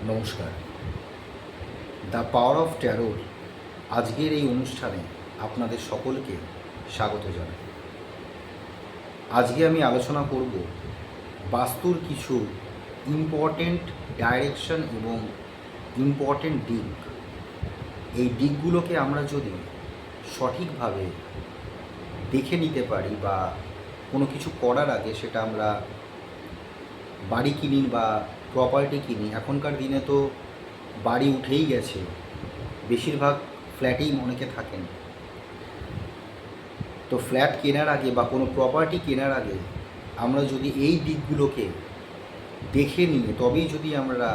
নমস্কার। The power of ট্যারোর আজকের এই অনুষ্ঠানে আপনাদের সকলকে স্বাগত জানাই। আজকে আমি আলোচনা করব বাস্তুর কিছু ইম্পর্টেন্ট ডাইরেকশন এবং ইম্পর্টেন্ট দিক। এই দিকগুলোকে আমরা যদি সঠিকভাবে দেখে নিতে পারি বা কোনো কিছু করার আগে, সেটা আমরা বাড়ি কিনি বা প্রপার্টি কিনি, এখনকার দিনে তো বাড়ি উঠেই গেছে, বেশিরভাগ ফ্ল্যাটেই অনেকে থাকেন। তো ফ্ল্যাট কেনার আগে বা কোনো প্রপার্টি কেনার আগে আমরা যদি এই দিকগুলোকে দেখে নিয়ে তবেই যদি আমরা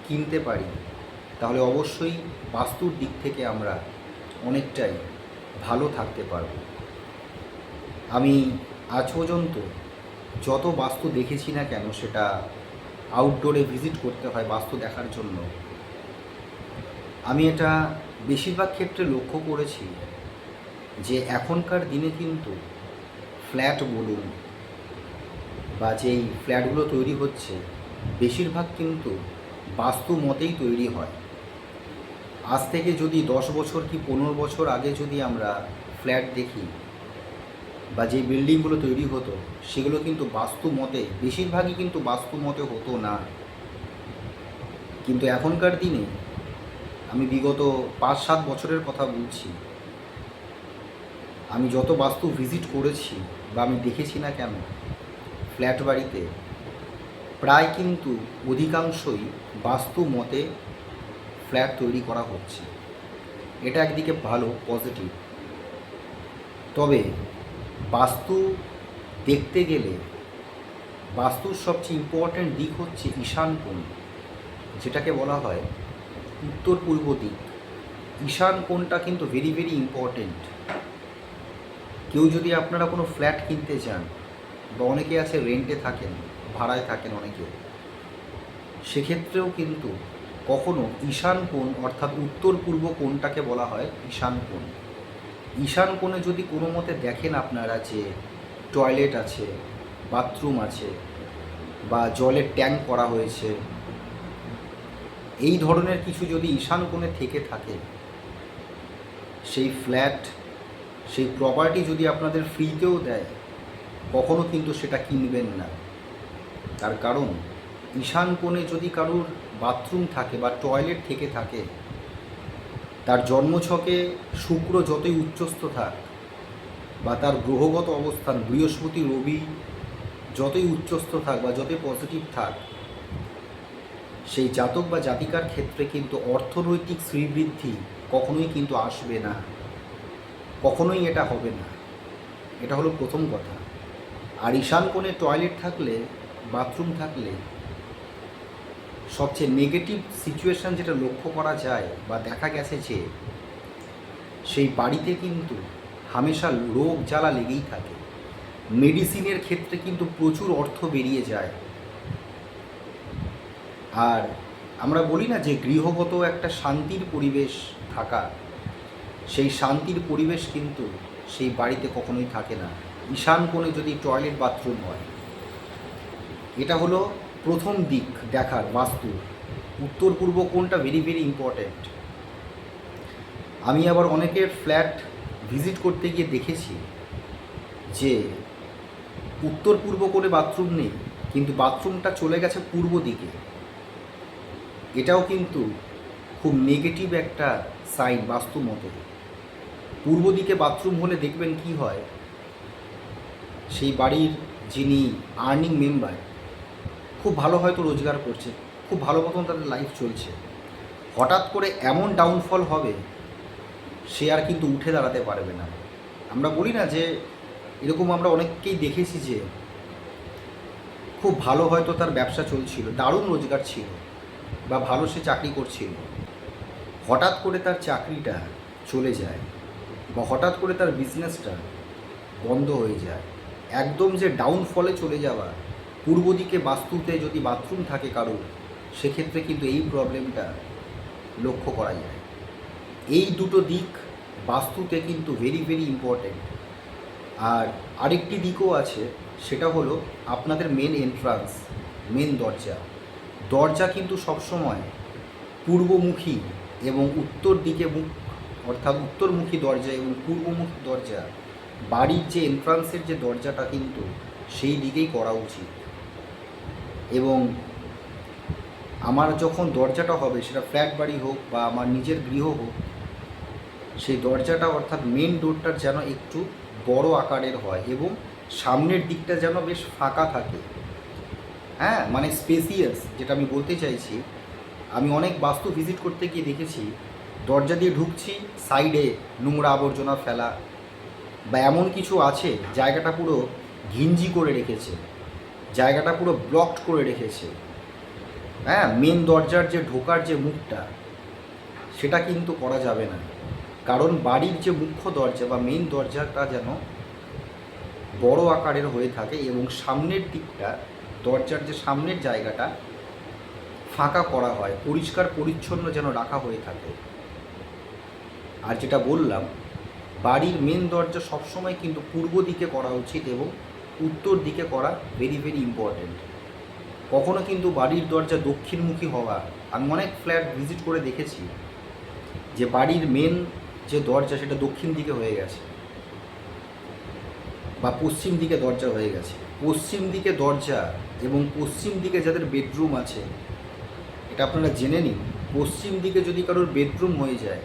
কিনতে পারি, তাহলে অবশ্যই বাস্তুর দিক থেকে আমরা অনেকটাই ভালো থাকতে পারব। আমি আজ পর্যন্ত যত বাস্তু দেখেছি না কেন, সেটা আউটডোরে ভিজিট করতে হয় বাস্তু দেখার জন্য, আমি এটা বেশিরভাগ ক্ষেত্রে লক্ষ্য করেছি যে এখনকার দিনে কিন্তু ফ্ল্যাট বলুন বা যেই ফ্ল্যাটগুলো তৈরি হচ্ছে, বেশিরভাগ কিন্তু বাস্তু মতেই তৈরি হয়। আজ থেকে যদি 10 বছর কি 15 বছর আগে যদি আমরা ফ্ল্যাট দেখি বা যে বিল্ডিংগুলো তৈরি হতো, সেগুলো কিন্তু বাস্তু মতে, বেশিরভাগই কিন্তু বাস্তু মতে হতো না। কিন্তু এখনকার দিনে, আমি বিগত 5-7 বছরের কথা বলছি, আমি যত বাস্তু ভিজিট করেছি বা আমি দেখেছি না কেন, ফ্ল্যাট বাড়িতে প্রায় কিন্তু অধিকাংশই বাস্তু মতে ফ্ল্যাট তৈরি করা হচ্ছে। এটা একদিকে ভালো, পজিটিভ। তবে বাস্তু দেখতে গেলে বাস্তুর সবচেয়ে ইম্পর্ট্যান্ট দিক হচ্ছে ঈশান কোণ, যেটাকে বলা হয় উত্তর পূর্ব দিক। ঈশান কোণটা কিন্তু ভেরি ভেরি ইম্পর্টেন্ট। কেউ যদি আপনারা কোনো ফ্ল্যাট কিনতে চান, বা অনেকে আছে রেন্টে থাকেন, ভাড়ায় থাকেন অনেকে, সেক্ষেত্রেও কিন্তু কখনো ঈশান কোণ অর্থাৎ উত্তর পূর্ব কোণটাকে বলা হয় ঈশান কোণ। ঈশান কোণে যদি কোনো মতে দেখেন আপনারা যে টয়লেট আছে, বাথরুম আছে বা জলের ট্যাঙ্ক করা হয়েছে, এই ধরনের কিছু যদি ঈশান কোণে থেকে থাকে, সেই ফ্ল্যাট, সেই প্রপার্টি যদি আপনাদের ফ্রিতেও দেয়, কখনো কিন্তু সেটা কিনবেন না। তার কারণ ঈশান কোণে যদি কারুর বাথরুম থাকে বা টয়লেট থেকে থাকে, তার জন্মছকে শুক্র যতই উচ্চস্থ থাক বা তার গ্রহগত অবস্থান বৃহস্পতি রবি যতই উচ্চস্থ থাক বা যতই পজিটিভ থাক, সেই জাতক বা জাতিকার ক্ষেত্রে কিন্তু অর্থনৈতিক শ্রীবৃদ্ধি কখনোই কিন্তু আসবে না, কখনোই এটা হবে না। এটা হলো প্রথম কথা। আর ঈশান কোণে টয়লেট থাকলে, বাথরুম থাকলে, সবচেয়ে নেগেটিভ সিচুয়েশান যেটা লক্ষ্য করা যায় বা দেখা গেছে যে সেই বাড়িতে কিন্তু হামেশা রোগ জ্বালা লেগেই থাকে। মেডিসিনের ক্ষেত্রে কিন্তু প্রচুর অর্থ বেরিয়ে যায়। আর আমরা বলি না যে গৃহগত একটা শান্তির পরিবেশ থাকা, সেই শান্তির পরিবেশ কিন্তু সেই বাড়িতে কখনোই থাকে না ঈশান কোণে যদি টয়লেট বাথরুম হয়। এটা হলো প্রথম দিক দেখার বাস্তু। উত্তর পূর্ব কোণটা ভেরি ভেরি ইম্পর্ট্যান্ট। আমি আবার অনেকের ফ্ল্যাট ভিজিট করতে গিয়ে দেখেছি যে উত্তর পূর্ব কোণে বাথরুম নেই, কিন্তু বাথরুমটা চলে গেছে পূর্ব দিকে। এটাও কিন্তু খুব নেগেটিভ একটা সাইন বাস্তু মতে। পূর্ব দিকে বাথরুম হলে দেখবেন কি হয়, সেই বাড়ির যিনি আর্নিং মেম্বার, খুব ভালো হয়তো রোজগার করছে, খুব ভালো মতন তাদের লাইফ চলছে, হঠাৎ করে এমন ডাউনফল হবে, সে আর কিন্তু উঠে দাঁড়াতে পারবে না। আমরা বলি না যে এরকম আমরা অনেককেই দেখেছি যে খুব ভালো হয়তো তার ব্যবসা চলছিল, দারুণ রোজগার ছিল বা ভালো সে চাকরি করছিল, হঠাৎ করে তার চাকরিটা চলে যায় বা হঠাৎ করে তার বিজনেসটা বন্ধ হয়ে যায়, একদম যে ডাউনফলে চলে যাওয়া। পূর্ব দিকে বাস্তুতে যদি বাথরুম থাকে কারোর, সেক্ষেত্রে কিন্তু এই প্রবলেমটা লক্ষ্য করা যায়। এই দুটো দিক বাস্তুতে কিন্তু ভেরি ভেরি ইম্পর্ট্যান্ট। আর আরেকটি দিকও আছে, সেটা হলো আপনাদের মেন এন্ট্রান্স, মেন দরজা। দরজা কিন্তু সবসময় পূর্বমুখী এবং উত্তর দিকে মুখ, অর্থাৎ উত্তরমুখী দরজা এবং পূর্বমুখী দরজা, বাড়ির যে এন্ট্রান্সের যে দরজাটা কিন্তু সেই দিকেই করা উচিত। এবং আমার যখন দরজাটা হবে, সেটা ফ্ল্যাট বাড়ি হোক বা আমার নিজের গৃহ হোক, সেই দরজাটা অর্থাৎ মেন ডোরটার যেন একটু বড় আকারের হয় এবং সামনের দিকটা যেন বেশ ফাঁকা থাকে। হ্যাঁ, মানে স্পেসিয়াস, যেটা আমি বলতে চাইছি। আমি অনেক বাস্তু ভিজিট করতে গিয়ে দেখেছি দরজা দিয়ে ঢুকছি, সাইডে নোংরা আবর্জনা ফেলা বা এমন কিছু আছে, জায়গাটা পুরো ঘিঞ্জি করে রেখেছে, জায়গাটা পুরো ব্লকড করে রেখেছে। হ্যাঁ, মেন দরজার যে ঢোকার যে মুখটা, সেটা কিন্তু করা যাবে না। কারণ বাড়ির যে মুখ্য দরজা বা মেন দরজাটা যেন বড় আকারের হয়ে থাকে এবং সামনের দিকটা, দরজার যে সামনের জায়গাটা ফাঁকা করা হয়, পরিষ্কার পরিচ্ছন্ন যেন রাখা হয়ে থাকে। আর যেটা বললাম, বাড়ির মেন দরজা সবসময় কিন্তু পূর্ব দিকে করা উচিত এবং উত্তর দিকে করা ভেরি ভেরি ইম্পর্ট্যান্ট। কখনো কিন্তু বাড়ির দরজা দক্ষিণমুখী হওয়া, আমি অনেক ফ্ল্যাট ভিজিট করে দেখেছি যে বাড়ির মেন যে দরজা সেটা দক্ষিণ দিকে হয়ে গেছে বা পশ্চিম দিকে দরজা হয়ে গেছে। পশ্চিম দিকে দরজা এবং পশ্চিম দিকে যাদের বেডরুম আছে, এটা আপনারা জেনে নিন, পশ্চিম দিকে যদি কারোর বেডরুম হয়ে যায়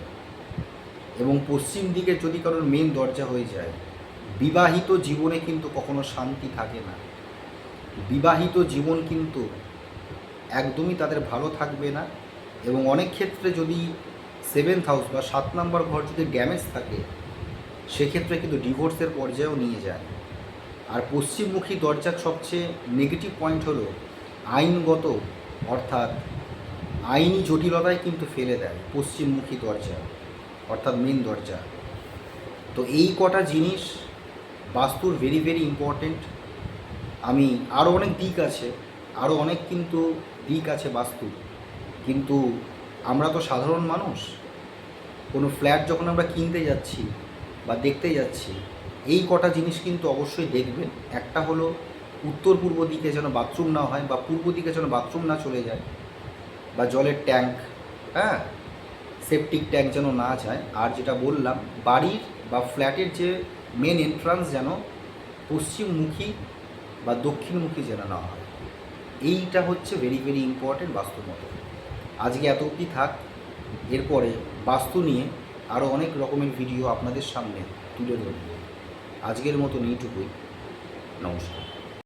এবং পশ্চিম দিকে যদি কারোর মেন দরজা হয়ে যায়, বিবাহিত জীবনে কিন্তু কখনো শান্তি থাকে না। বিবাহিত জীবন কিন্তু একদমই তাদের ভালো থাকবে না এবং অনেক ক্ষেত্রে যদি 7th হাউস বা 7 নম্বর ঘর যদি ড্যামেজ থাকে, সেক্ষেত্রে কিন্তু ডিভোর্সের পর্যায়েও নিয়ে যায়। আর পশ্চিমমুখী দরজার সবচেয়ে নেগেটিভ পয়েন্ট হলো আইনগত, অর্থাৎ আইনি জটিলতায় কিন্তু ফেলে দেয় পশ্চিমমুখী দরজা, অর্থাৎ মেন দরজা। তো এই কটা জিনিস বাস্তুর ভেরি ভেরি ইম্পর্টেন্ট। আমি আরও অনেক দিক আছে, আরও অনেক কিন্তু দিক আছে বাস্তুর, কিন্তু আমরা তো সাধারণ মানুষ। কোনো ফ্ল্যাট যখন আমরা কিনতে যাচ্ছি বা দেখতে যাচ্ছি, এই কটা জিনিস কিন্তু অবশ্যই দেখবেন। একটা হলো উত্তর পূর্ব দিকে যেন বাথরুম না হয় বা পূর্ব দিকে যেন বাথরুম না চলে যায়, বা জলের ট্যাঙ্ক, হ্যাঁ, সেপটিক ট্যাঙ্ক যেন না যায়। আর যেটা বললাম, বাড়ির বা ফ্ল্যাটের যে মেন এন্ট্রান্স যেন পশ্চিমমুখী বা দক্ষিণমুখী যেন না হয়। এইটা হচ্ছে ভেরি ভেরি ইম্পর্টেন্ট বাস্তু মতো। আজকে এত অবধি থাক, এরপরে বাস্তু নিয়ে আরও অনেক রকমের ভিডিও আপনাদের সামনে তুলে ধরব। আজকের মতো এইটুকুই, নমস্কার।